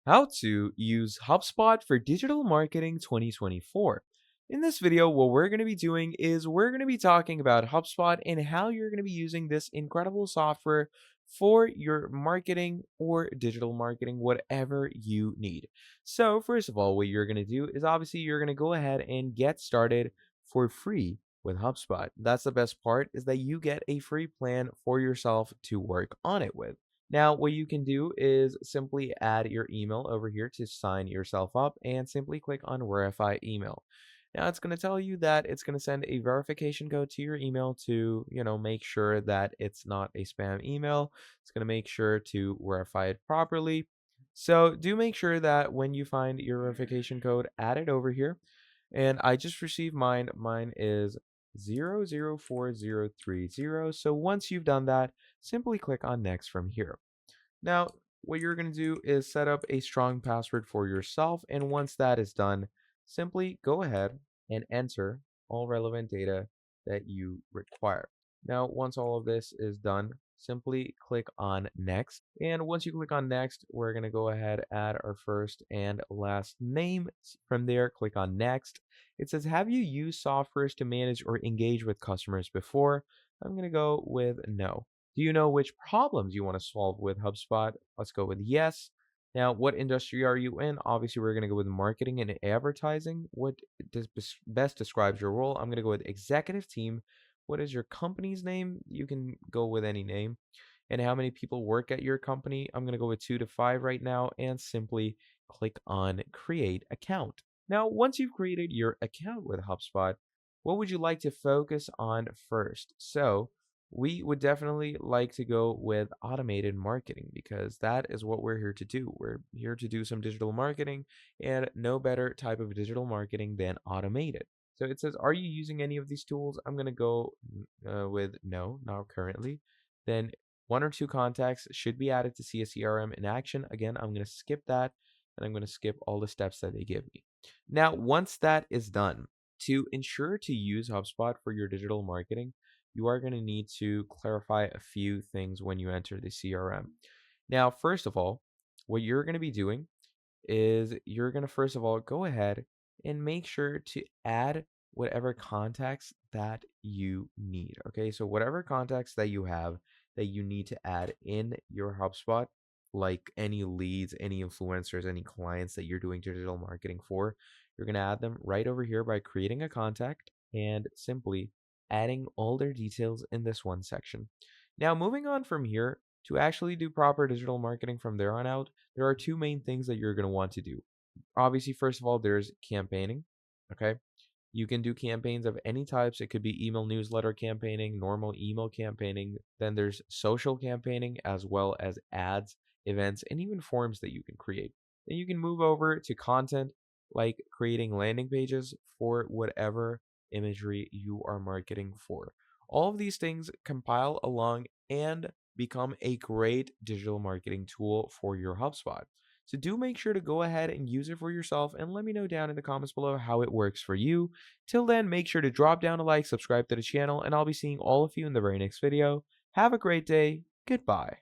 How to use HubSpot for digital marketing 2024. In this video, what we're going to be doing is we're going to be talking about HubSpot and how you're going to be using this incredible software for your marketing or digital marketing, whatever you need. So, first of all, what you're going to do is obviously you're going to go ahead and get started for free with HubSpot. That's the best part is that you get a free plan for yourself to work on it with. Now, what you can do is simply add your email over here to sign yourself up and simply click on verify email. Now, it's going to tell you that it's going to send a verification code to your email to, make sure that it's not a spam email. It's going to make sure to verify it properly. So, do make sure that when you find your verification code, add it over here. And I just received mine. Mine is 004030. So once you've done that, simply click on next from here. Now, what you're going to do is set up a strong password for yourself. And once that is done, simply go ahead and enter all relevant data that you require. Now, once all of this is done, simply click on next. And once you click on next, we're going to go ahead, add our first and last name. From there, click on next. It says, have you used softwares to manage or engage with customers before? I'm going to go with no. Do you know which problems you want to solve with HubSpot? Let's go with yes. Now, what industry are you in? Obviously, we're going to go with marketing and advertising. What best describes your role? I'm going to go with executive team. What is your company's name? You can go with any name. And how many people work at your company? I'm going to go with 2 to 5 right now and simply click on create account. Now, once you've created your account with HubSpot, what would you like to focus on first? So, we would definitely like to go with automated marketing because that is what we're here to do. We're here to do some digital marketing, and no better type of digital marketing than automated. So it says, are you using any of these tools? I'm going to go with no, not currently. Then 1 or 2 contacts should be added to see a CRM in action. Again, I'm going to skip that and I'm going to skip all the steps that they give me. Now, once that is done, to ensure to use HubSpot for your digital marketing, you are going to need to clarify a few things when you enter the CRM. Now, first of all, what you're going to be doing is you're going to first of all go ahead and make sure to add whatever contacts that you need. Okay, so whatever contacts that you have that you need to add in your HubSpot, like any leads, any influencers, any clients that you're doing digital marketing for, you're going to add them right over here by creating a contact and simply adding all their details in this one section. Now, moving on from here, to actually do proper digital marketing from there on out, there are 2 main things that you're going to want to do. Obviously, first of all, there's campaigning. Okay. You can do campaigns of any types. It could be email newsletter campaigning, normal email campaigning. Then there's social campaigning, as well as ads, events, and even forms that you can create. Then you can move over to content, like creating landing pages for whatever imagery you are marketing for. All of these things compile along and become a great digital marketing tool for your HubSpot. So do make sure to go ahead and use it for yourself and let me know down in the comments below how it works for you. Till then, make sure to drop down a like, subscribe to the channel, and I'll be seeing all of you in the very next video. Have a great day. Goodbye.